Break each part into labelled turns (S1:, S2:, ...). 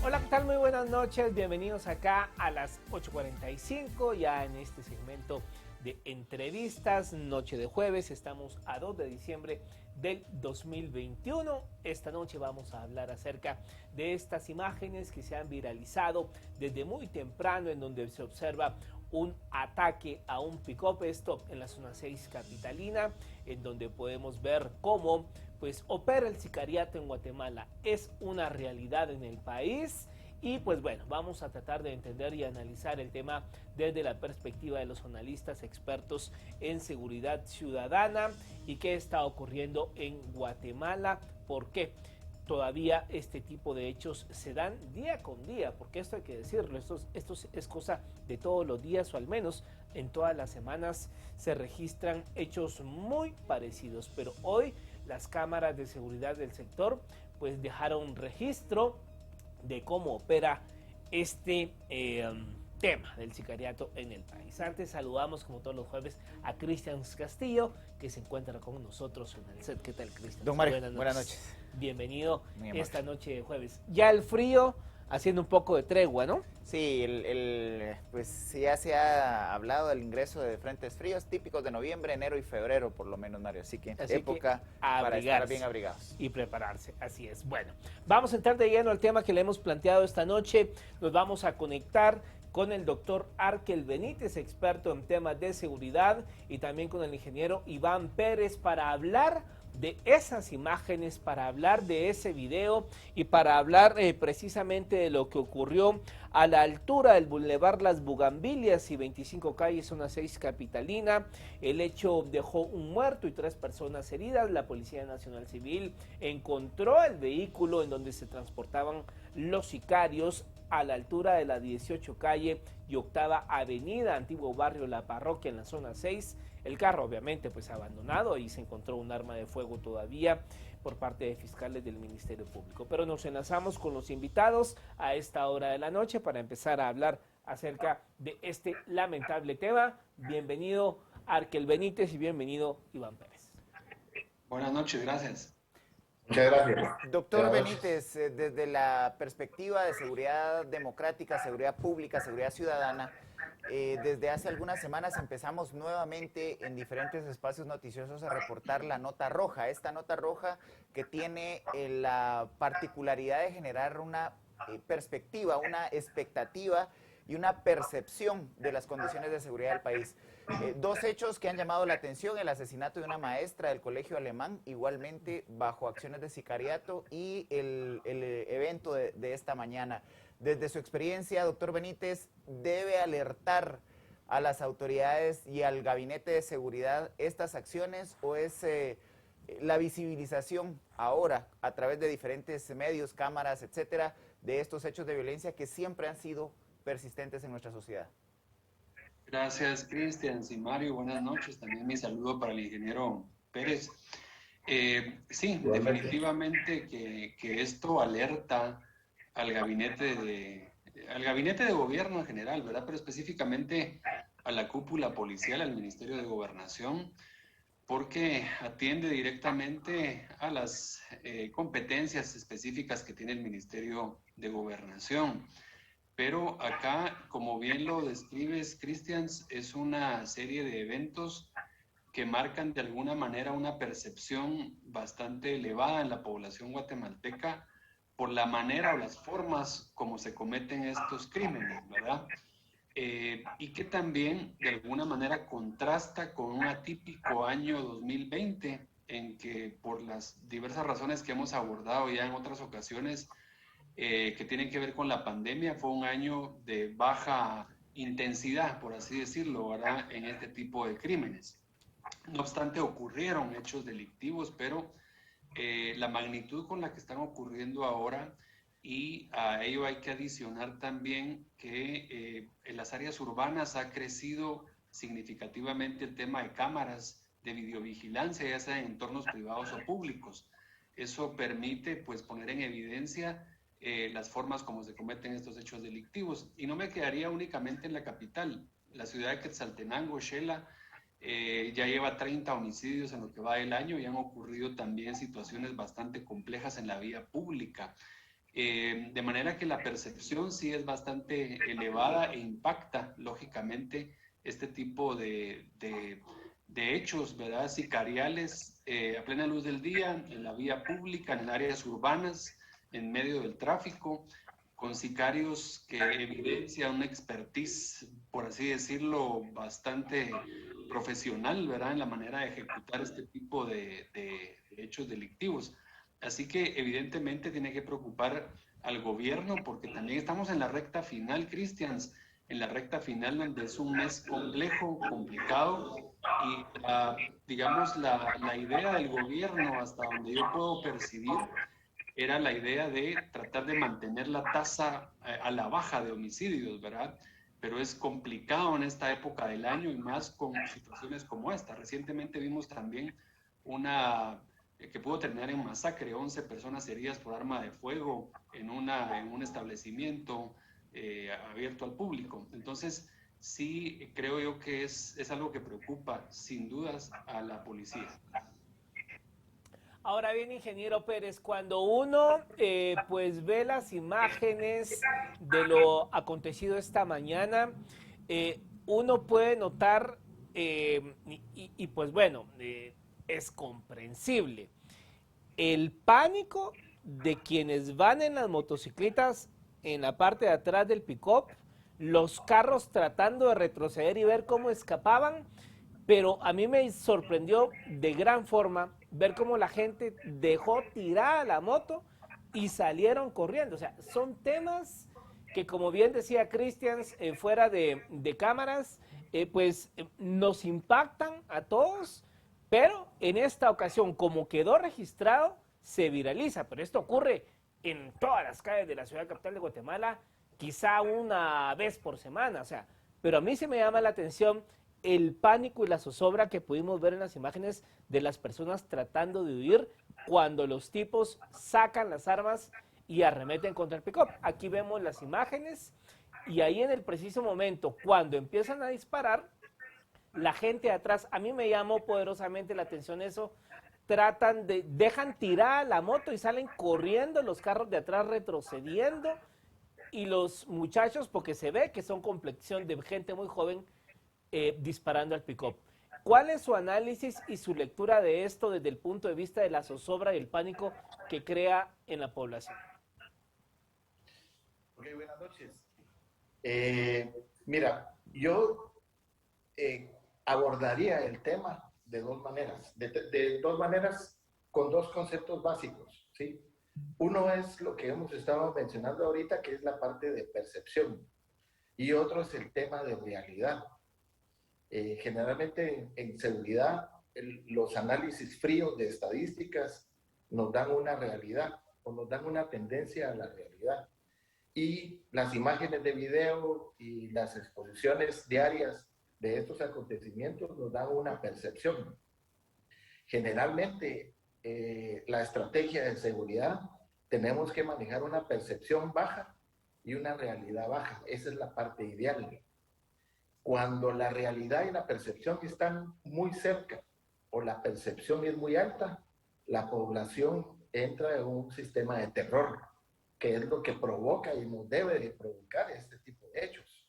S1: Hola, ¿qué tal? Muy buenas noches, bienvenidos acá a las 8:45, ya en este segmento de entrevistas, noche de jueves, estamos a 2 de diciembre del 2021. Esta noche vamos a hablar acerca de estas imágenes que se han viralizado desde muy temprano, en donde se observa un ataque a un pick-up, esto en la zona 6 capitalina, en donde podemos ver cómo pues opera el sicariato en Guatemala. Es una realidad en el país y pues bueno, vamos a tratar de entender y analizar el tema desde la perspectiva de los analistas expertos en seguridad ciudadana y qué está ocurriendo en Guatemala, por qué todavía este tipo de hechos se dan día con día, porque esto hay que decirlo, esto es cosa de todos los días, o al menos en todas las semanas se registran hechos muy parecidos, pero hoy las cámaras de seguridad del sector pues dejaron registro de cómo opera este tema del sicariato en el país. Antes saludamos como todos los jueves a Cristian Castillo, que se encuentra con nosotros en el set. ¿Qué tal, Cristian?
S2: Don Mario, buenas noches.
S1: Bienvenido esta noche de jueves. Ya el frío haciendo un poco de tregua, ¿no?
S2: Sí, pues ya se ha hablado del ingreso de frentes fríos típicos de noviembre, enero y febrero, por lo menos, Mario. Así que época para estar bien abrigados.
S1: Y prepararse, así es. Bueno, vamos a entrar de lleno al tema que le hemos planteado esta noche. Nos vamos a conectar con el doctor Arkel Benítez, experto en temas de seguridad, y también con el ingeniero Iván Pérez para hablar de esas imágenes, para hablar de ese video y para hablar precisamente de lo que ocurrió a la altura del Boulevard Las Bugambilias y 25 calles, zona 6 capitalina. El hecho dejó un muerto y 3 personas heridas. La Policía Nacional Civil encontró el vehículo en donde se transportaban los sicarios a la altura de la 18 calle y octava avenida, antiguo barrio La Parroquia, en la zona 6. El carro obviamente pues abandonado, y se encontró un arma de fuego todavía por parte de fiscales del Ministerio Público. Pero nos enlazamos con los invitados a esta hora de la noche para empezar a hablar acerca de este lamentable tema. Bienvenido Arkel Benítez y bienvenido Iván Pérez.
S3: Buenas noches, gracias.
S2: Muchas gracias. Doctor Benítez, desde la perspectiva de seguridad democrática, seguridad pública, seguridad ciudadana, desde hace algunas semanas empezamos nuevamente en diferentes espacios noticiosos a reportar la nota roja. Esta nota roja que tiene la particularidad de generar una perspectiva, una expectativa y una percepción de las condiciones de seguridad del país. Dos hechos que han llamado la atención: el asesinato de una maestra del colegio alemán, igualmente bajo acciones de sicariato, y el evento de esta mañana. Desde su experiencia, doctor Benítez, ¿debe alertar a las autoridades y al gabinete de seguridad estas acciones, o es la visibilización ahora a través de diferentes medios, cámaras, etcétera, de estos hechos de violencia que siempre han sido persistentes en nuestra sociedad?
S3: Gracias, Cristian y Mario. Buenas noches. También mi saludo para el ingeniero Pérez. Sí, definitivamente que esto alerta al gabinete de gobierno en general, ¿verdad? Pero específicamente a la cúpula policial, al Ministerio de Gobernación, porque atiende directamente a las competencias específicas que tiene el Ministerio de Gobernación. Pero acá, como bien lo describes, Cristian, es una serie de eventos que marcan de alguna manera una percepción bastante elevada en la población guatemalteca por la manera o las formas como se cometen estos crímenes, ¿verdad? Y que también de alguna manera contrasta con un atípico año 2020 en que, por las diversas razones que hemos abordado ya en otras ocasiones, que tienen que ver con la pandemia, fue un año de baja intensidad, por así decirlo, ¿verdad?, en este tipo de crímenes. No obstante, ocurrieron hechos delictivos, pero la magnitud con la que están ocurriendo ahora, y a ello hay que adicionar también que en las áreas urbanas ha crecido significativamente el tema de cámaras de videovigilancia, ya sea en entornos privados o públicos. Eso permite pues poner en evidencia las formas como se cometen estos hechos delictivos. Y no me quedaría únicamente en la capital. La ciudad de Quetzaltenango, Xela, ya lleva 30 homicidios en lo que va del año, y han ocurrido también situaciones bastante complejas en la vía pública. De manera que la percepción sí es bastante elevada e impacta, lógicamente, este tipo de hechos, ¿verdad? Sicariales a plena luz del día, en la vía pública, en áreas urbanas, en medio del tráfico, con sicarios que evidencian una expertise, por así decirlo, bastante profesional, ¿verdad? En la manera de ejecutar este tipo de hechos delictivos. Así que evidentemente tiene que preocupar al gobierno porque también estamos en la recta final, Cristians, en la recta final donde es un mes complejo, complicado y digamos la idea del gobierno hasta donde yo puedo percibir era la idea de tratar de mantener la tasa a la baja de homicidios, ¿verdad? Pero es complicado en esta época del año y más con situaciones como esta. Recientemente vimos también una que pudo terminar en masacre, 11 personas heridas por arma de fuego en un establecimiento abierto al público. Entonces, sí creo yo que es algo que preocupa sin dudas a la policía.
S1: Ahora bien, ingeniero Pérez, cuando uno pues ve las imágenes de lo acontecido esta mañana, uno puede notar, y pues bueno, es comprensible, el pánico de quienes van en las motocicletas en la parte de atrás del pick-up, los carros tratando de retroceder y ver cómo escapaban, pero a mí me sorprendió de gran forma ver cómo la gente dejó tirada la moto y salieron corriendo. O sea, son temas que, como bien decía Christians, fuera de cámaras, nos impactan a todos, pero en esta ocasión, como quedó registrado, se viraliza. Pero esto ocurre en todas las calles de la ciudad capital de Guatemala, quizá una vez por semana. O sea, pero a mí se me llama la atención el pánico y la zozobra que pudimos ver en las imágenes de las personas tratando de huir cuando los tipos sacan las armas y arremeten contra el pick-up. Aquí vemos las imágenes y ahí en el preciso momento, cuando empiezan a disparar, la gente de atrás, a mí me llamó poderosamente la atención eso, dejan tirada la moto y salen corriendo los carros de atrás retrocediendo y los muchachos, porque se ve que son complexión de gente muy joven, disparando al pick-up. ¿Cuál es su análisis y su lectura de esto desde el punto de vista de la zozobra y el pánico que crea en la población?
S4: Ok, buenas noches. Mira, yo abordaría el tema de dos maneras, de dos maneras con dos conceptos básicos, ¿sí? Uno es lo que hemos estado mencionando ahorita, que es la parte de percepción, y otro es el tema de realidad. Generalmente en seguridad, los análisis fríos de estadísticas nos dan una realidad o nos dan una tendencia a la realidad. Y las imágenes de video y las exposiciones diarias de estos acontecimientos nos dan una percepción. Generalmente, la estrategia de seguridad, tenemos que manejar una percepción baja y una realidad baja. Esa es la parte ideal. Cuando la realidad y la percepción están muy cerca o la percepción es muy alta, la población entra en un sistema de terror, que es lo que provoca y nos debe de provocar este tipo de hechos.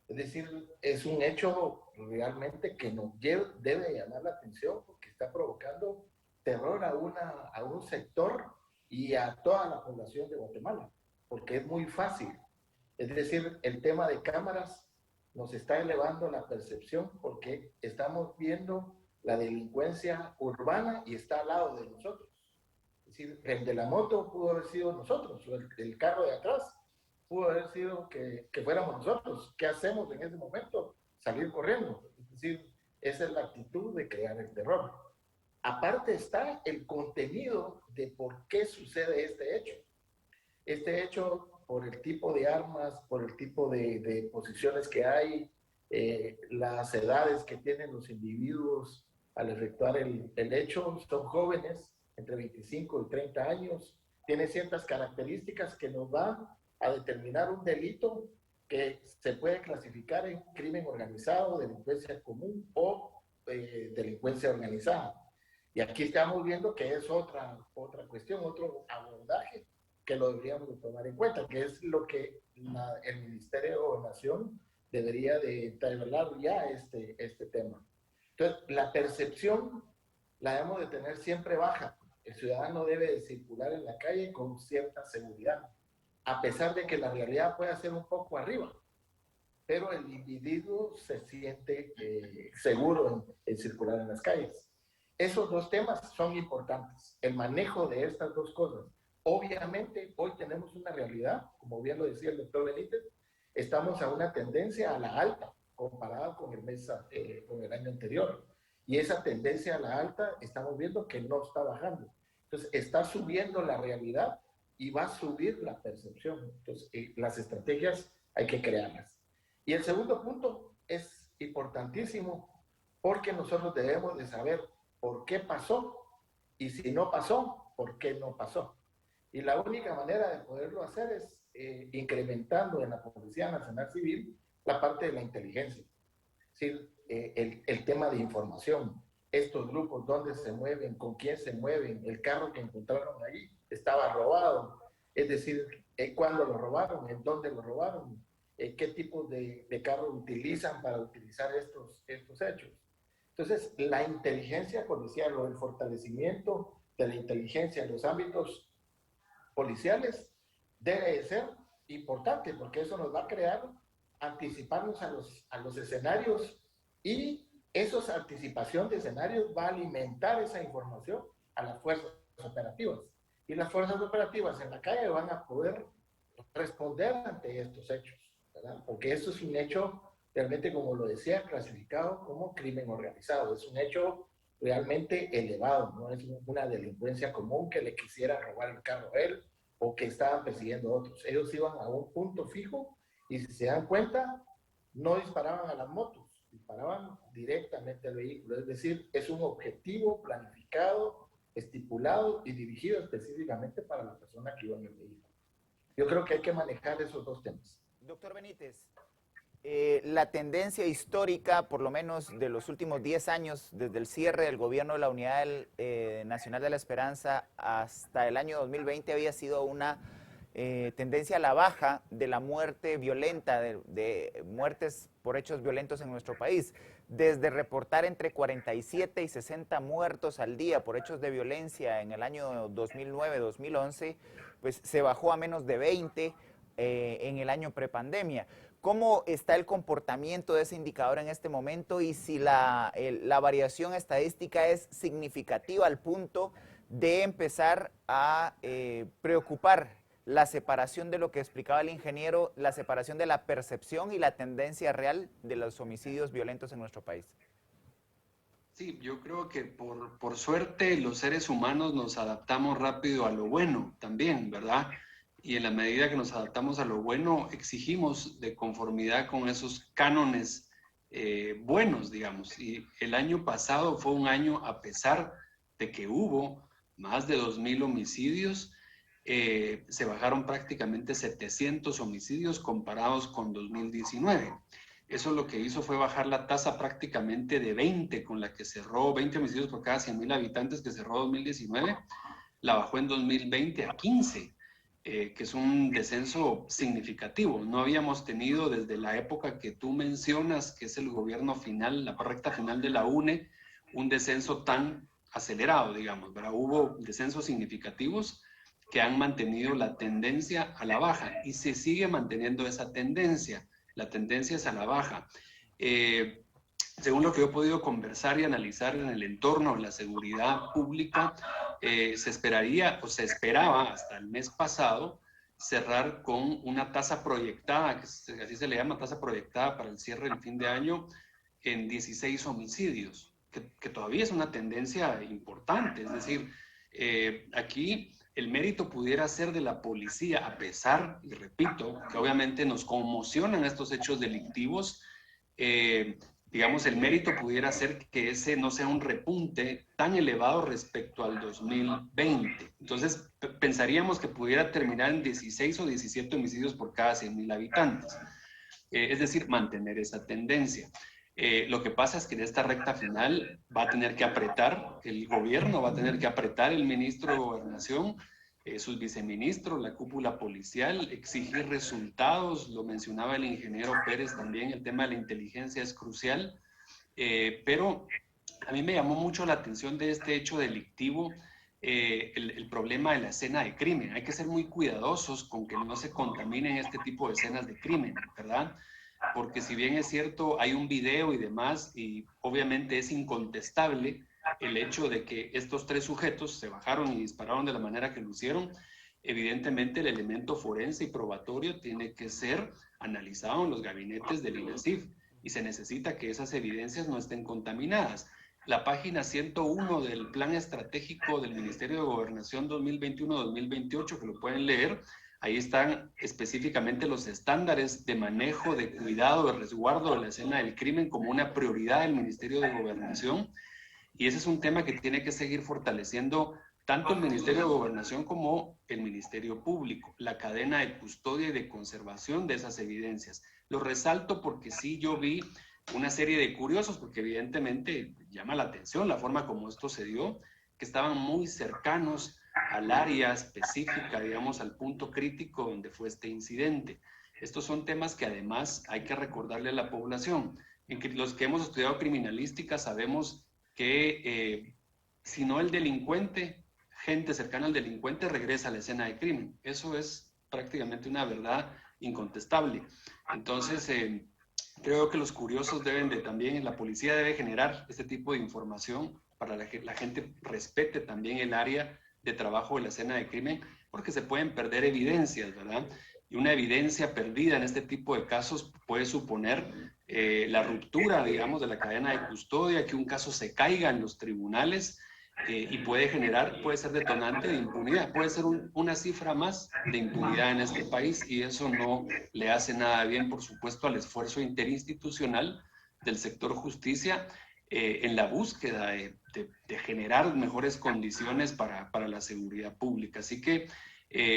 S4: Es decir, es un hecho realmente que nos debe llamar la atención porque está provocando terror a un sector y a toda la población de Guatemala, porque es muy fácil. Es decir, el tema de cámaras nos está elevando la percepción porque estamos viendo la delincuencia urbana y está al lado de nosotros. Es decir, el de la moto pudo haber sido nosotros, o el carro de atrás pudo haber sido que fuéramos nosotros. ¿Qué hacemos en ese momento? Salir corriendo. Es decir, esa es la actitud de crear el terror. Aparte está el contenido de por qué sucede este hecho. Este hecho, por el tipo de armas, por el tipo de posiciones que hay, las edades que tienen los individuos al efectuar el hecho, son jóvenes, entre 25 y 30 años, tiene ciertas características que nos van a determinar un delito que se puede clasificar en crimen organizado, delincuencia común o delincuencia organizada. Y aquí estamos viendo que es otra cuestión, otro abordaje que lo deberíamos de tomar en cuenta, que es lo que el Ministerio de Gobernación debería de entablar ya este tema. Entonces, la percepción la debemos de tener siempre baja. El ciudadano debe de circular en la calle con cierta seguridad, a pesar de que la realidad pueda ser un poco arriba, pero el individuo se siente seguro en circular en las calles. Esos dos temas son importantes, el manejo de estas dos cosas. Obviamente, hoy tenemos una realidad, como bien lo decía el doctor Benítez, estamos a una tendencia a la alta, comparada con con el año anterior. Y esa tendencia a la alta, estamos viendo que no está bajando. Entonces, está subiendo la realidad y va a subir la percepción. Entonces, las estrategias hay que crearlas. Y el segundo punto es importantísimo, porque nosotros debemos de saber por qué pasó, y si no pasó, por qué no pasó. Y la única manera de poderlo hacer es incrementando en la Policía Nacional Civil la parte de la inteligencia. Es decir, el tema de información, estos grupos, dónde se mueven, con quién se mueven, el carro que encontraron ahí estaba robado, es decir, cuándo lo robaron, en dónde lo robaron, qué tipo de carro utilizan para utilizar estos hechos. Entonces, la inteligencia policial o el fortalecimiento de la inteligencia en los ámbitos policiales debe de ser importante, porque eso nos va a crear anticiparnos a los escenarios, y esa anticipación de escenarios va a alimentar esa información a las fuerzas operativas. Y las fuerzas operativas en la calle van a poder responder ante estos hechos, ¿verdad? Porque esto es un hecho realmente, como lo decía, clasificado como crimen organizado. Es un hecho realmente elevado, no es una delincuencia común que le quisiera robar el carro a él o que estaban persiguiendo a otros. Ellos iban a un punto fijo y, si se dan cuenta, no disparaban a las motos, disparaban directamente al vehículo. Es decir, es un objetivo planificado, estipulado y dirigido específicamente para la persona que iba en el vehículo. Yo creo que hay que manejar esos dos temas.
S2: Doctor Benítez, la tendencia histórica, por lo menos de los últimos 10 años, desde el cierre del gobierno de la Unidad Nacional de la Esperanza hasta el año 2020, había sido una tendencia a la baja de la muerte violenta, de muertes por hechos violentos en nuestro país. Desde reportar entre 47 y 60 muertos al día por hechos de violencia en el año 2009-2011, pues se bajó a menos de 20 en el año prepandemia. ¿Cómo está el comportamiento de ese indicador en este momento, y si la variación estadística es significativa al punto de empezar a preocupar la separación de lo que explicaba el ingeniero, la separación de la percepción y la tendencia real de los homicidios violentos en nuestro país?
S3: Sí, yo creo que por suerte los seres humanos nos adaptamos rápido a lo bueno también, ¿verdad? Y en la medida que nos adaptamos a lo bueno, exigimos de conformidad con esos cánones buenos, digamos. Y el año pasado fue un año, a pesar de que hubo más de 2,000 homicidios, se bajaron prácticamente 700 homicidios comparados con 2019. Eso lo que hizo fue bajar la tasa prácticamente de 20, con la que cerró, 20 homicidios por cada 100,000 habitantes que cerró 2019, la bajó en 2020 a 15. Que es un descenso significativo. No habíamos tenido desde la época que tú mencionas, que es el gobierno final, la recta final de la UNE, un descenso tan acelerado, digamos, ¿verdad? Hubo descensos significativos que han mantenido la tendencia a la baja, y se sigue manteniendo esa tendencia. La tendencia es a la baja. Según lo que yo he podido conversar y analizar en el entorno de la seguridad pública, se esperaría o se esperaba hasta el mes pasado cerrar con una tasa proyectada, que así se le llama, tasa proyectada para el cierre del fin de año, en 16 homicidios, que todavía es una tendencia importante. Es decir, aquí el mérito pudiera ser de la policía, a pesar, y repito, que obviamente nos conmocionan estos hechos delictivos. Digamos, el mérito pudiera ser que ese no sea un repunte tan elevado respecto al 2020. Entonces, pensaríamos que pudiera terminar en 16 o 17 homicidios por cada 100,000 habitantes. Es decir, mantener esa tendencia. Lo que pasa es que en esta recta final va a tener que apretar el gobierno, va a tener que apretar el ministro de Gobernación, sus viceministros, la cúpula policial, exigir resultados, lo mencionaba el ingeniero Pérez también, el tema de la inteligencia es crucial, pero a mí me llamó mucho la atención de este hecho delictivo, el problema de la escena de crimen. Hay que ser muy cuidadosos con que no se contaminen este tipo de escenas de crimen, ¿verdad? Porque si bien es cierto, hay un video y demás, y obviamente es incontestable el hecho de que estos 3 sujetos se bajaron y dispararon de la manera que lo hicieron, evidentemente el elemento forense y probatorio tiene que ser analizado en los gabinetes del INASIF y se necesita que esas evidencias no estén contaminadas. La página 101 del Plan Estratégico del Ministerio de Gobernación 2021-2028, que lo pueden leer, ahí están específicamente los estándares de manejo, de cuidado, de resguardo de la escena del crimen como una prioridad del Ministerio de Gobernación. Y ese es un tema que tiene que seguir fortaleciendo tanto el Ministerio de Gobernación como el Ministerio Público, la cadena de custodia y de conservación de esas evidencias. Lo resalto porque sí yo vi una serie de curiosos, porque evidentemente llama la atención la forma como esto se dio, que estaban muy cercanos al área específica, digamos, al punto crítico donde fue este incidente. Estos son temas que además hay que recordarle a la población. Los que hemos estudiado criminalística sabemos que si no el delincuente, gente cercana al delincuente regresa a la escena de crimen. Eso es prácticamente una verdad incontestable. Entonces, creo que los curiosos deben de también, la policía debe generar este tipo de información para que la gente respete también el área de trabajo de la escena de crimen, porque se pueden perder evidencias, ¿verdad? Y una evidencia perdida en este tipo de casos puede suponer la ruptura, digamos, de la cadena de custodia, que un caso se caiga en los tribunales y puede ser detonante de impunidad, puede ser una cifra más de impunidad en este país y eso no le hace nada bien, por supuesto, al esfuerzo interinstitucional del sector justicia en la búsqueda de generar mejores condiciones para la seguridad pública. Así que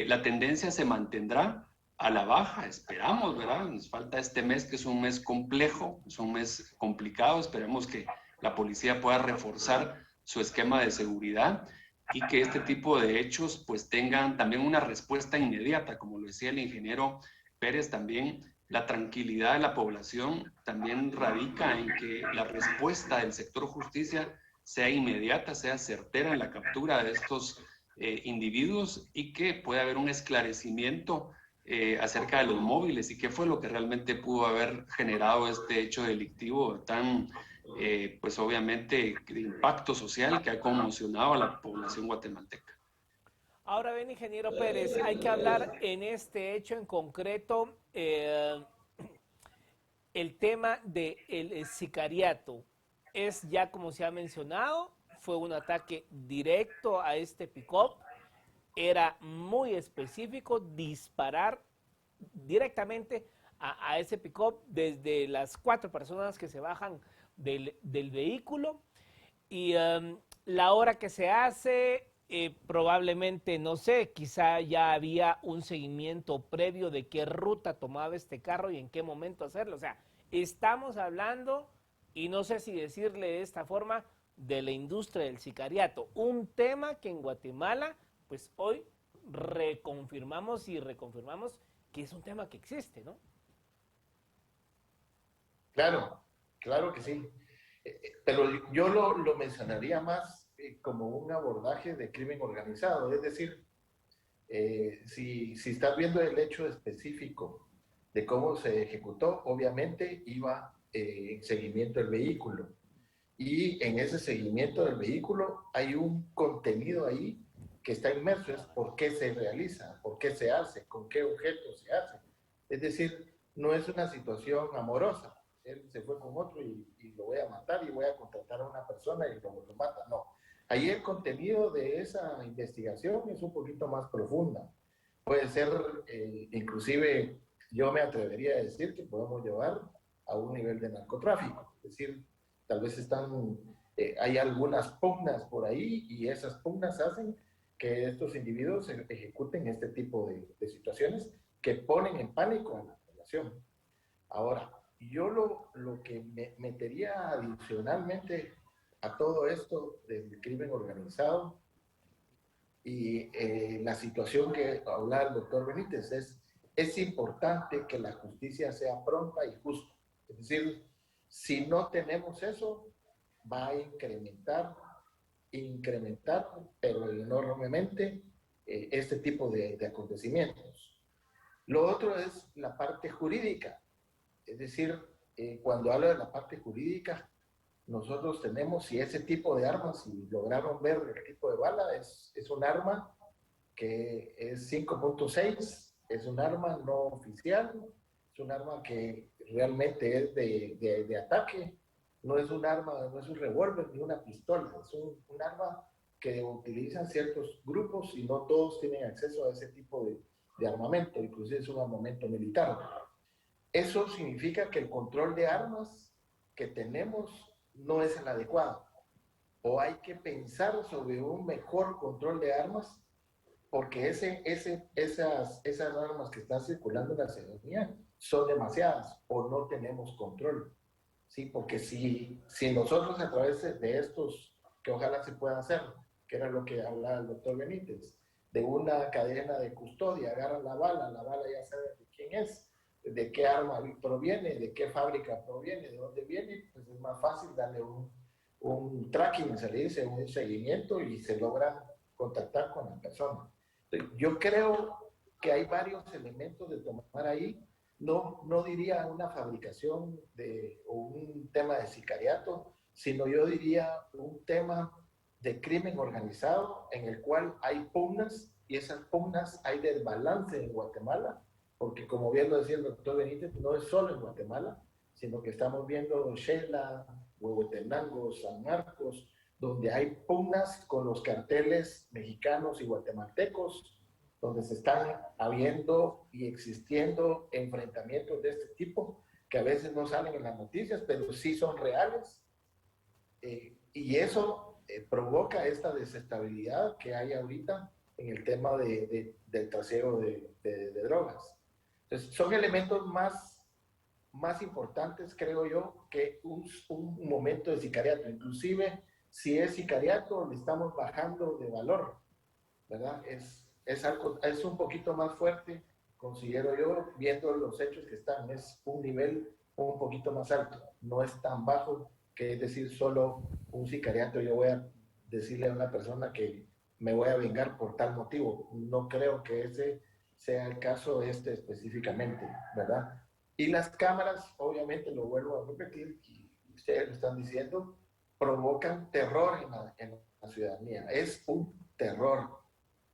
S3: la tendencia se mantendrá a la baja, esperamos, ¿verdad? Nos falta este mes, que es un mes complejo, es un mes complicado, esperemos que la policía pueda reforzar su esquema de seguridad y que este tipo de hechos pues tengan también una respuesta inmediata, como lo decía el ingeniero Pérez también. La tranquilidad de la población también radica en que la respuesta del sector justicia sea inmediata, sea certera en la captura de estos individuos y que pueda haber un esclarecimiento acerca de los móviles y qué fue lo que realmente pudo haber generado este hecho delictivo tan, pues obviamente, de impacto social que ha conmocionado a la población guatemalteca.
S1: Ahora ven, ingeniero Pérez, hay que hablar en este hecho en concreto el tema del sicariato. Es ya como se ha mencionado, fue un ataque directo a este pick-up. Era muy específico disparar directamente a ese pick-up desde las 4 personas que se bajan del vehículo. Y la hora que se hace, probablemente, no sé, quizá ya había un seguimiento previo de qué ruta tomaba este carro y en qué momento hacerlo. O sea, estamos hablando, y no sé si decirle de esta forma, de la industria del sicariato. Un tema que en Guatemala, pues hoy reconfirmamos y reconfirmamos que es un tema que existe, ¿no?
S4: Claro, claro que sí. Pero yo lo mencionaría más como un abordaje de crimen organizado. Es decir, si estás viendo el hecho específico de cómo se ejecutó, obviamente iba en seguimiento del vehículo. Y en ese seguimiento del vehículo hay un contenido ahí que está inmerso, es por qué se realiza, por qué se hace, con qué objeto se hace. Es decir, no es una situación amorosa. Él se fue con otro y lo voy a matar y voy a contratar a una persona y lo mata. No. Ahí el contenido de esa investigación es un poquito más profunda. Puede ser, inclusive, yo me atrevería a decir que podemos llevar a un nivel de narcotráfico. Es decir, tal vez hay algunas pugnas por ahí y esas pugnas hacen que estos individuos ejecuten este tipo de situaciones que ponen en pánico a la población. Ahora, yo lo que metería adicionalmente a todo esto del crimen organizado Y la situación que hablaba el doctor Benítez es importante que la justicia sea pronta y justa. Es decir, si no tenemos eso, va a incrementar, pero enormemente, este tipo de acontecimientos. Lo otro es la parte jurídica. Es decir, cuando hablo de la parte jurídica, nosotros tenemos, si ese tipo de armas, si lograron ver el tipo de bala, es un arma que es 5.6, es un arma no oficial, es un arma que realmente es de ataque, no es un arma, no es un revólver ni una pistola, es un arma que utilizan ciertos grupos y no todos tienen acceso a ese tipo de armamento, inclusive es un armamento militar. Eso significa que el control de armas que tenemos no es el adecuado, o hay que pensar sobre un mejor control de armas, porque esas armas que están circulando en la ciudadanía son demasiadas o no tenemos control. Sí, porque si nosotros a través de estos, que ojalá se pueda hacer, que era lo que hablaba el doctor Benítez, de una cadena de custodia, agarran la bala ya sabe de quién es, de qué arma proviene, de qué fábrica proviene, de dónde viene, pues es más fácil darle un tracking, se le dice, un seguimiento y se logra contactar con la persona. Entonces, yo creo que hay varios elementos de tomar ahí. No diría una fabricación o un tema de sicariato, sino yo diría un tema de crimen organizado en el cual hay pugnas y esas pugnas hay desbalance en Guatemala, porque como bien lo decía el doctor Benítez, no es solo en Guatemala, sino que estamos viendo Shela, Huehuetenango, San Marcos, donde hay pugnas con los carteles mexicanos y guatemaltecos, donde se están habiendo y existiendo enfrentamientos de este tipo, que a veces no salen en las noticias, pero sí son reales. Y eso provoca esta desestabilidad que hay ahorita en el tema del trasiego de drogas. Entonces, son elementos más importantes, creo yo, que un momento de sicariato. Inclusive, si es sicariato, le estamos bajando de valor, ¿verdad? Es un poquito más fuerte, considero yo, viendo los hechos que están. Es un nivel un poquito más alto, no es tan bajo que es decir solo un sicariato. Yo voy a decirle a una persona que me voy a vengar por tal motivo. No creo que ese sea el caso específicamente, ¿verdad? Y las cámaras, obviamente, lo vuelvo a repetir, y ustedes lo están diciendo, provocan terror en la ciudadanía. Es un terror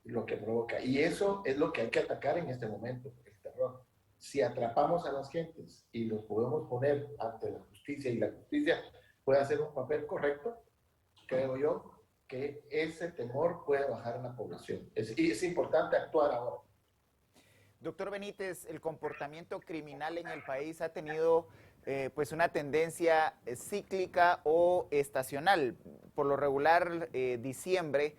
S4: lo que provoca. Y eso es lo que hay que atacar en este momento, el terror. Si atrapamos a las gentes y los podemos poner ante la justicia y la justicia puede hacer un papel correcto, creo yo que ese temor puede bajar en la población. Es importante actuar ahora.
S2: Doctor Benítez, el comportamiento criminal en el país ha tenido pues una tendencia cíclica o estacional. Por lo regular, diciembre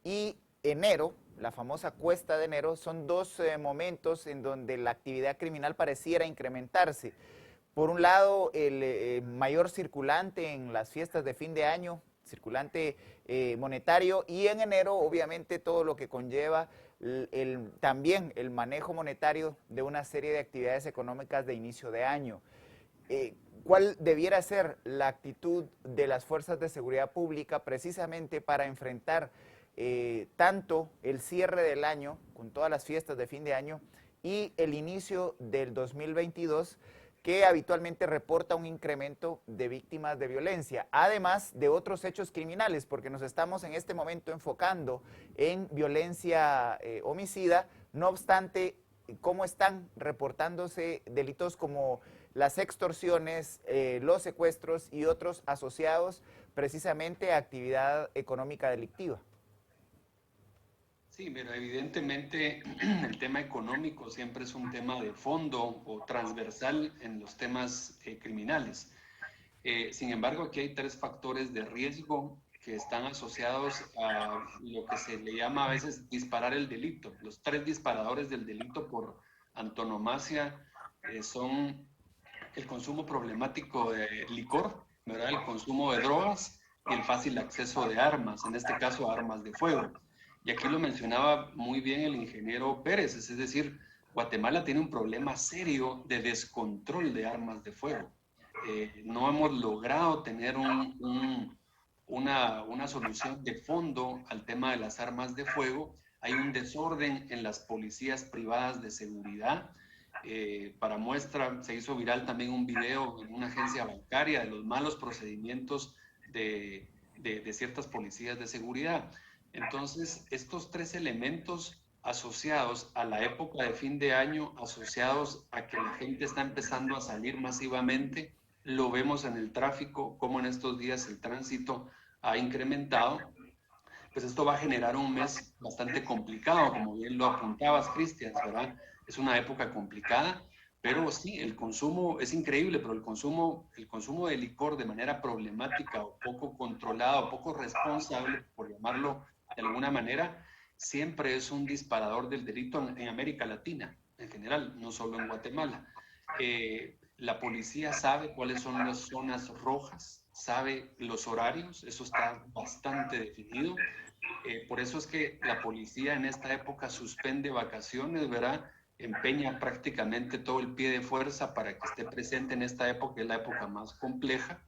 S2: y enero, la famosa cuesta de enero, son dos momentos en donde la actividad criminal pareciera incrementarse. Por un lado, el mayor circulante en las fiestas de fin de año, circulante monetario, y en enero, obviamente, todo lo que conlleva también el manejo monetario de una serie de actividades económicas de inicio de año. ¿Cuál debiera ser la actitud de las fuerzas de seguridad pública precisamente para enfrentar tanto el cierre del año, con todas las fiestas de fin de año, y el inicio del 2022, que habitualmente reporta un incremento de víctimas de violencia, además de otros hechos criminales, porque nos estamos en este momento enfocando en violencia homicida? No obstante, ¿cómo están reportándose delitos como las extorsiones, los secuestros y otros asociados precisamente a actividad económica delictiva?
S3: Sí, pero evidentemente el tema económico siempre es un tema de fondo o transversal en los temas criminales. Sin embargo, aquí hay tres factores de riesgo que están asociados a lo que se le llama a veces disparar el delito. Los tres disparadores del delito por antonomasia son el consumo problemático de licor, ¿verdad? El consumo de drogas y el fácil acceso de armas, en este caso armas de fuego. Y aquí lo mencionaba muy bien el ingeniero Pérez, es decir, Guatemala tiene un problema serio de descontrol de armas de fuego. No hemos logrado tener una solución de fondo al tema de las armas de fuego. Hay un desorden en las policías privadas de seguridad. Para muestra, se hizo viral también un video en una agencia bancaria de los malos procedimientos de ciertas policías de seguridad. Entonces, estos tres elementos asociados a la época de fin de año, asociados a que la gente está empezando a salir masivamente, lo vemos en el tráfico, como en estos días el tránsito ha incrementado, pues esto va a generar un mes bastante complicado, como bien lo apuntabas, Cristian, ¿verdad? Es una época complicada, pero sí, el consumo es increíble, pero el consumo de licor de manera problemática o poco controlado, poco responsable, por llamarlo de alguna manera, siempre es un disparador del delito en América Latina, en general, no solo en Guatemala. La policía sabe cuáles son las zonas rojas, sabe los horarios, eso está bastante definido. Por eso es que la policía en esta época suspende vacaciones, ¿verdad? Empeña prácticamente todo el pie de fuerza para que esté presente en esta época, que es la época más compleja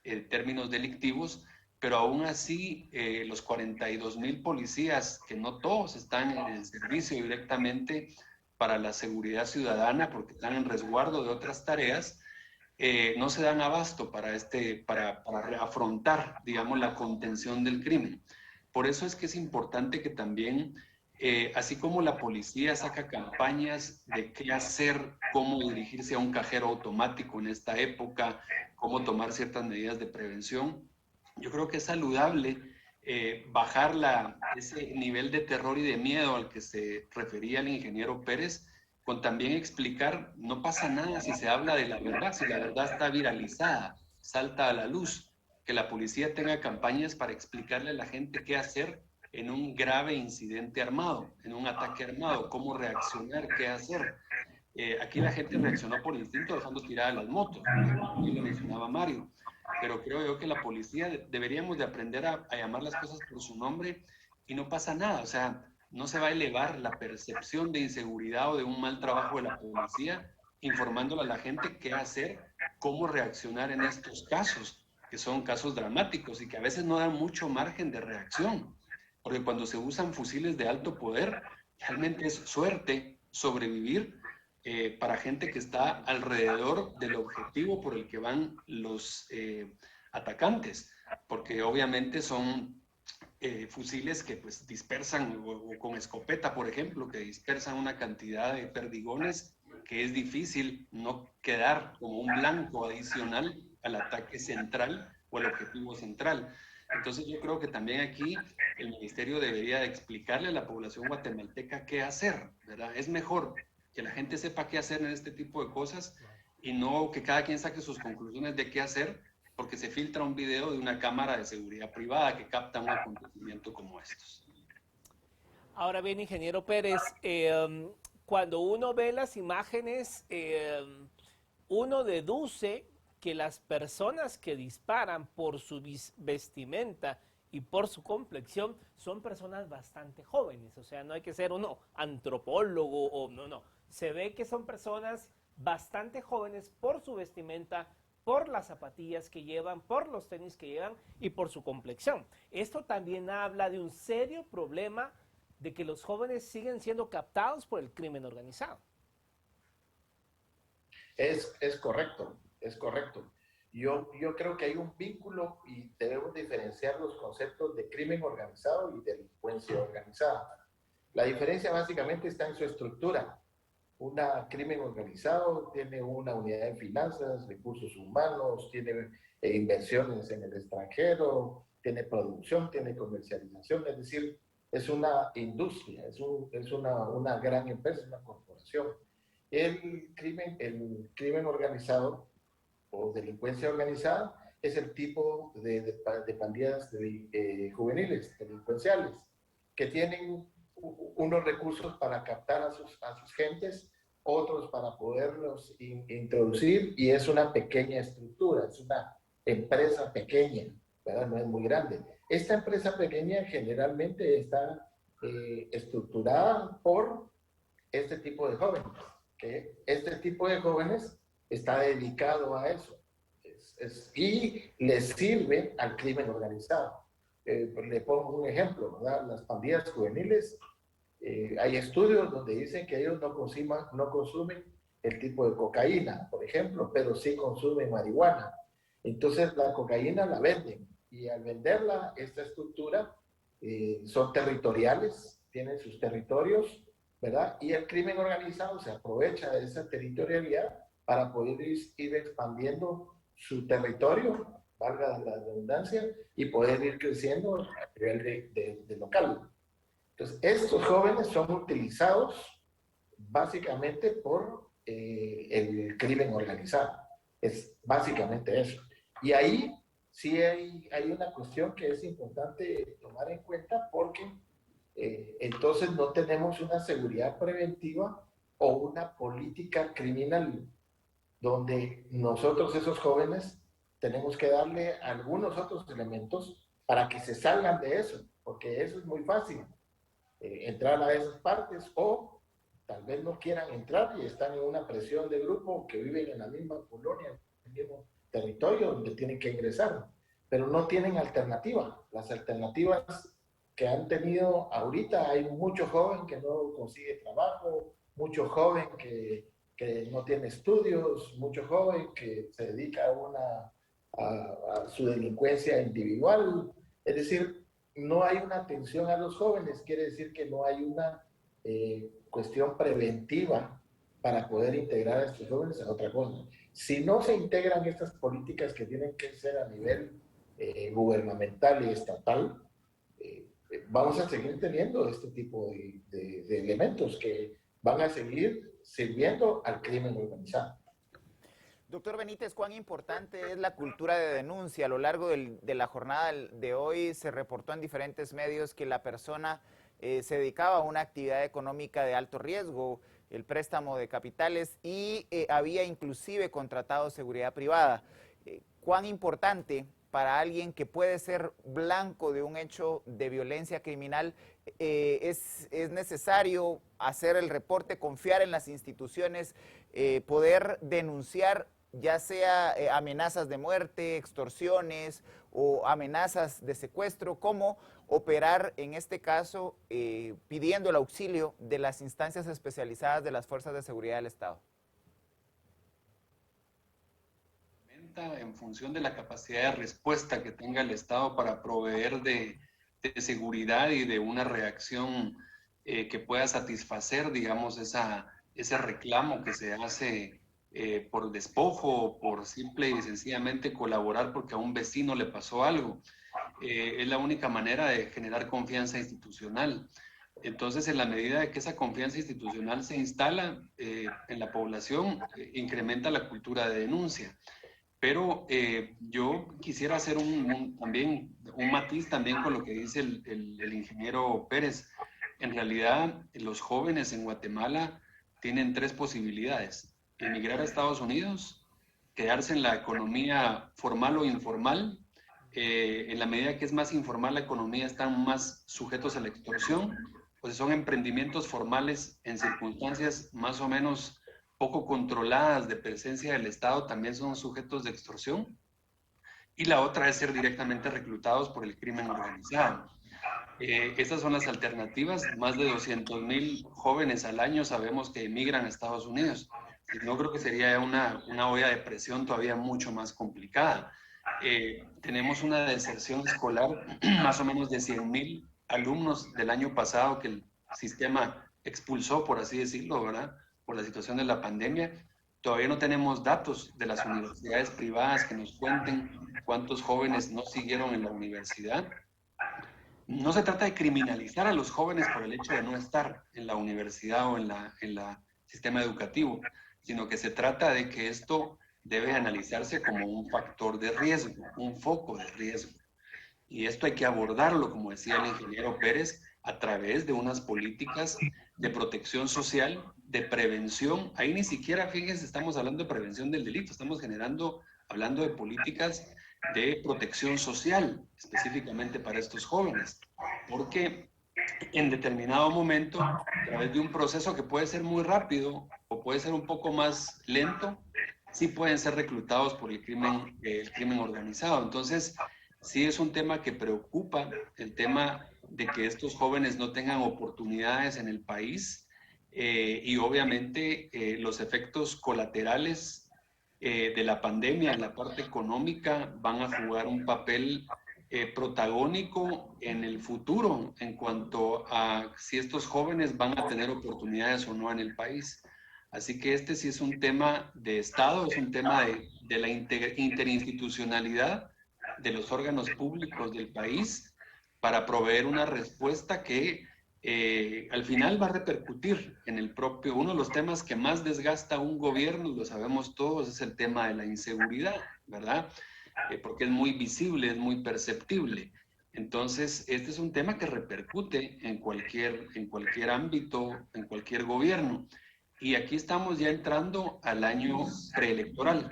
S3: en términos delictivos, pero aún así los 42,000 policías, que no todos están en el servicio directamente para la seguridad ciudadana porque están en resguardo de otras tareas, no se dan abasto para afrontar, digamos, la contención del crimen. Por eso es que es importante que también, así como la policía saca campañas de qué hacer, cómo dirigirse a un cajero automático en esta época, cómo tomar ciertas medidas de prevención, yo creo que es saludable bajar ese nivel de terror y de miedo al que se refería el ingeniero Pérez, con también explicar, no pasa nada si se habla de la verdad, si la verdad está viralizada, salta a la luz, que la policía tenga campañas para explicarle a la gente qué hacer en un grave incidente armado, en un ataque armado, cómo reaccionar, qué hacer. Aquí la gente reaccionó por instinto dejando tiradas las motos, y lo mencionaba Mario, pero creo yo que la policía deberíamos de aprender a llamar las cosas por su nombre y no pasa nada, o sea, no se va a elevar la percepción de inseguridad o de un mal trabajo de la policía informándole a la gente qué hacer, cómo reaccionar en estos casos, que son casos dramáticos y que a veces no dan mucho margen de reacción, porque cuando se usan fusiles de alto poder, realmente es suerte sobrevivir para gente que está alrededor del objetivo por el que van los atacantes, porque obviamente son fusiles que pues dispersan, o con escopeta, por ejemplo, que dispersan una cantidad de perdigones que es difícil no quedar como un blanco adicional al ataque central o al objetivo central. Entonces yo creo que también aquí el ministerio debería de explicarle a la población guatemalteca qué hacer, ¿verdad? Es mejor que la gente sepa qué hacer en este tipo de cosas y no que cada quien saque sus conclusiones de qué hacer porque se filtra un video de una cámara de seguridad privada que capta un acontecimiento como estos.
S1: Ahora bien, ingeniero Pérez, cuando uno ve las imágenes, uno deduce que las personas que disparan por su vestimenta y por su complexión son personas bastante jóvenes. O sea, no hay que ser uno antropólogo o no. Se ve que son personas bastante jóvenes por su vestimenta, por las zapatillas que llevan, por los tenis que llevan y por su complexión. Esto también habla de un serio problema de que los jóvenes siguen siendo captados por el crimen organizado.
S4: Es correcto, es correcto. Yo creo que hay un vínculo y debemos diferenciar los conceptos de crimen organizado y delincuencia organizada. La diferencia básicamente está en su estructura. Un crimen organizado tiene una unidad de finanzas, recursos humanos, tiene inversiones en el extranjero, tiene producción, tiene comercialización, es decir, es una industria, es una gran empresa, una corporación. El crimen organizado o delincuencia organizada es el tipo de pandillas juveniles, delincuenciales, que tienen unos recursos para captar a sus gentes, otros para poderlos introducir, y es una pequeña estructura, es una empresa pequeña, ¿verdad? No es muy grande. Esta empresa pequeña generalmente está estructurada por este tipo de jóvenes, que este tipo de jóvenes está dedicado a eso y les sirve al crimen organizado. Le pongo un ejemplo, ¿verdad? Las pandillas juveniles, hay estudios donde dicen que ellos no consumen el tipo de cocaína, por ejemplo, pero sí consumen marihuana. Entonces la cocaína la venden y al venderla, esta estructura son territoriales, tienen sus territorios, ¿verdad? Y el crimen organizado se aprovecha de esa territorialidad para poder ir expandiendo su territorio, valga la redundancia, y poder ir creciendo a nivel de local. Entonces, estos jóvenes son utilizados básicamente por el crimen organizado. Es básicamente eso. Y ahí sí hay una cuestión que es importante tomar en cuenta porque entonces no tenemos una seguridad preventiva o una política criminal donde nosotros, esos jóvenes, tenemos que darle algunos otros elementos para que se salgan de eso, porque eso es muy fácil, entrar a esas partes o tal vez no quieran entrar y están en una presión de grupo que viven en la misma colonia, en el mismo territorio donde tienen que ingresar, pero no tienen alternativa. Las alternativas que han tenido ahorita, hay mucho joven que no consigue trabajo, mucho joven que no tiene estudios, mucho joven que se dedica a su delincuencia individual. Es decir, no hay una atención a los jóvenes, quiere decir que no hay una cuestión preventiva para poder integrar a estos jóvenes a otra cosa. Si no se integran estas políticas que tienen que ser a nivel gubernamental y estatal, vamos a seguir teniendo este tipo de elementos que van a seguir sirviendo al crimen organizado.
S2: Doctor Benítez, ¿cuán importante es la cultura de denuncia? A lo largo de la jornada de hoy se reportó en diferentes medios que la persona se dedicaba a una actividad económica de alto riesgo, el préstamo de capitales, y había inclusive contratado seguridad privada. ¿Cuán importante para alguien que puede ser blanco de un hecho de violencia criminal es necesario hacer el reporte, confiar en las instituciones, poder denunciar ya sea amenazas de muerte, extorsiones o amenazas de secuestro? ¿Cómo operar en este caso pidiendo el auxilio de las instancias especializadas de las fuerzas de seguridad del Estado?
S3: En función de la capacidad de respuesta que tenga el Estado para proveer de seguridad y de una reacción que pueda satisfacer, digamos, ese reclamo que se hace por despojo o por simple y sencillamente colaborar porque a un vecino le pasó algo. Es la única manera de generar confianza institucional. Entonces, en la medida de que esa confianza institucional se instala en la población, incrementa la cultura de denuncia. Pero yo quisiera hacer también un matiz también con lo que dice el ingeniero Pérez. En realidad, los jóvenes en Guatemala tienen tres posibilidades: emigrar a Estados Unidos, quedarse en la economía formal o informal. En la medida que es más informal la economía, están más sujetos a la extorsión, pues son emprendimientos formales en circunstancias más o menos poco controladas de presencia del Estado, también son sujetos de extorsión. Y la otra es ser directamente reclutados por el crimen organizado. Estas son las alternativas. Más de 200,000 jóvenes al año sabemos que emigran a Estados Unidos. No, creo que sería una olla de presión todavía mucho más complicada. Tenemos una deserción escolar más o menos de 100,000 alumnos del año pasado que el sistema expulsó, por así decirlo, ¿verdad?, por la situación de la pandemia. Todavía no tenemos datos de las universidades privadas que nos cuenten cuántos jóvenes no siguieron en la universidad. No se trata de criminalizar a los jóvenes por el hecho de no estar en la universidad o en la sistema educativo, sino que se trata de que esto debe analizarse como un factor de riesgo, un foco de riesgo. Y esto hay que abordarlo, como decía el ingeniero Pérez, a través de unas políticas de protección social, de prevención. Ahí ni siquiera, fíjense, estamos hablando de prevención del delito, estamos hablando de políticas de protección social, específicamente para estos jóvenes, porque en determinado momento, a través de un proceso que puede ser muy rápido o puede ser un poco más lento, sí pueden ser reclutados por el crimen organizado. Entonces, sí es un tema que preocupa, el tema de que estos jóvenes no tengan oportunidades en el país y obviamente los efectos colaterales de la pandemia en la parte económica van a jugar un papel protagónico en el futuro en cuanto a si estos jóvenes van a tener oportunidades o no en el país. Así que este sí es un tema de Estado, es un tema de la interinstitucionalidad de los órganos públicos del país para proveer una respuesta que al final va a repercutir en el propio, uno de los temas que más desgasta a un gobierno, lo sabemos todos, es el tema de la inseguridad, ¿verdad? Porque es muy visible, es muy perceptible. Entonces, este es un tema que repercute en cualquier ámbito, en cualquier gobierno. Y aquí estamos ya entrando al año preelectoral.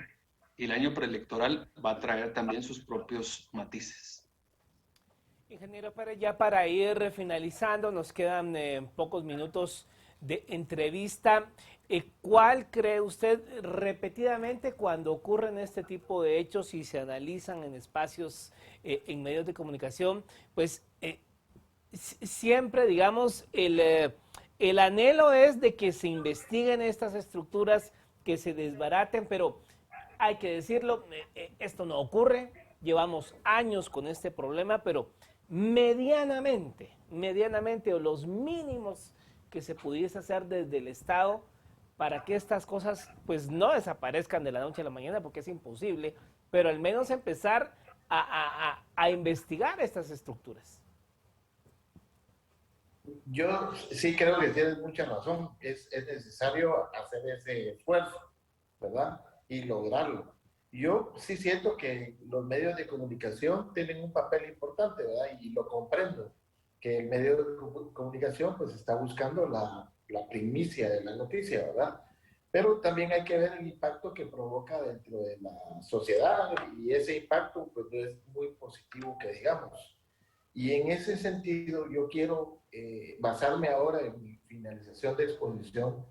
S3: Y el año preelectoral va a traer también sus propios matices.
S1: Ingeniero Pérez, ya para ir finalizando, nos quedan pocos minutos de entrevista. ¿Cuál cree usted repetidamente cuando ocurren este tipo de hechos y se analizan en espacios, en medios de comunicación? Pues siempre, digamos, el anhelo es de que se investiguen estas estructuras, que se desbaraten, pero hay que decirlo, esto no ocurre. Llevamos años con este problema, pero medianamente, o los mínimos que se pudiese hacer desde el Estado para que estas cosas pues no desaparezcan de la noche a la mañana, porque es imposible, pero al menos empezar a investigar estas estructuras.
S4: Yo sí creo que tienes mucha razón, es necesario hacer ese esfuerzo, ¿verdad? Y lograrlo. Yo sí siento que los medios de comunicación tienen un papel importante, ¿verdad? Y lo comprendo, que el medio de comunicación pues está buscando la primicia de la noticia, ¿verdad? Pero también hay que ver el impacto que provoca dentro de la sociedad y ese impacto pues no es muy positivo que digamos. Y en ese sentido yo quiero basarme ahora en mi finalización de exposición,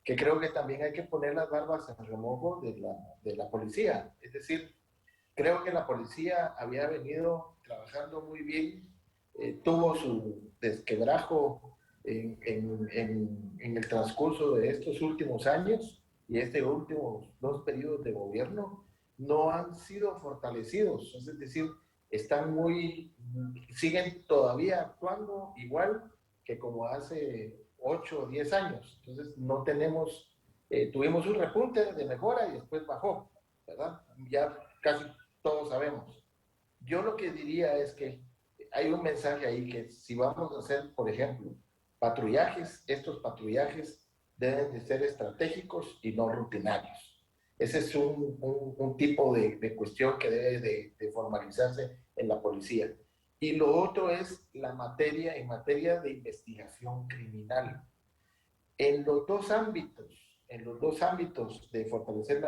S4: que creo que también hay que poner las barbas en remojo de la policía. Es decir, creo que la policía había venido trabajando muy bien, tuvo su desquebrajo en el transcurso de estos últimos años y estos últimos 2 periodos de gobierno no han sido fortalecidos, es decir, siguen todavía actuando igual que como hace 8 o 10 años. Entonces no tenemos, tuvimos un repunte de mejora y después bajó, ¿verdad? Ya casi todos sabemos. Yo lo que diría es que hay un mensaje ahí que si vamos a hacer, por ejemplo, patrullajes, estos patrullajes deben de ser estratégicos y no rutinarios. Ese es un tipo de cuestión que debe de formalizarse en la policía. Y lo otro es en materia de investigación criminal. En los dos ámbitos de fortalecer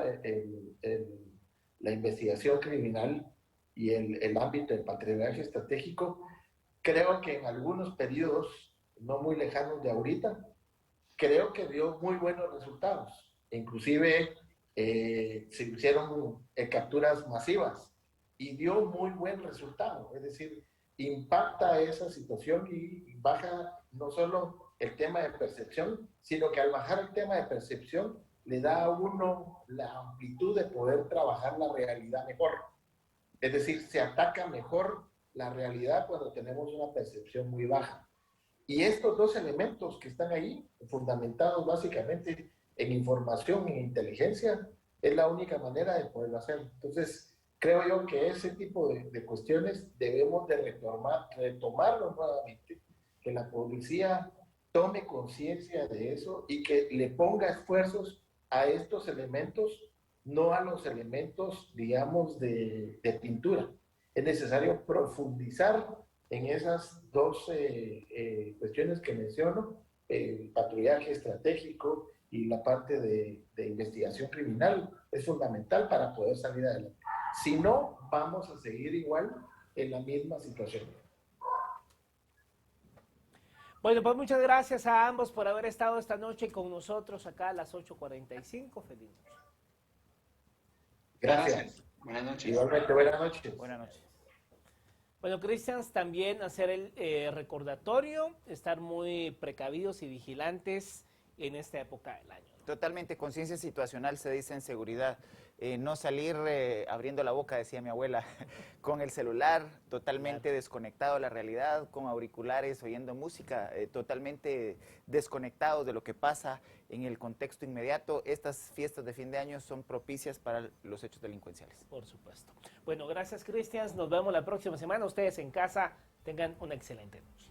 S4: la investigación criminal y el ámbito del patrullaje estratégico, creo que en algunos periodos, no muy lejanos de ahorita, creo que dio muy buenos resultados. Inclusive se hicieron capturas masivas y dio muy buen resultado. Es decir, impacta esa situación y baja no solo el tema de percepción, sino que al bajar el tema de percepción le da a uno la amplitud de poder trabajar la realidad mejor. Es decir, se ataca mejor la realidad cuando tenemos una percepción muy baja. Y estos dos elementos que están ahí, fundamentados básicamente en información e inteligencia, es la única manera de poderlo hacer. Entonces, creo yo que ese tipo de cuestiones debemos de retomarlo nuevamente, que la policía tome conciencia de eso y que le ponga esfuerzos a estos elementos, no a los elementos, digamos, de pintura. Es necesario profundizar en esas dos cuestiones que menciono, el patrullaje estratégico y la parte de investigación criminal, es fundamental para poder salir adelante. Si no, vamos a seguir igual en la misma situación.
S1: Bueno, pues muchas gracias a ambos por haber estado esta noche con nosotros acá a las 8:45. Feliz noche.
S4: Gracias.
S3: Buenas noches.
S4: Igualmente, buenas noches.
S2: Buenas noches.
S1: Bueno, Cristians, también hacer el recordatorio, estar muy precavidos y vigilantes en esta época del año.
S2: Totalmente, conciencia situacional se dice en seguridad. No salir abriendo la boca, decía mi abuela, con el celular, totalmente desconectado de la realidad, con auriculares, oyendo música, totalmente desconectados de lo que pasa en el contexto inmediato. Estas fiestas de fin de año son propicias para los hechos delincuenciales.
S1: Por supuesto. Bueno, gracias, Cristians. Nos vemos la próxima semana. Ustedes en casa tengan una excelente noche.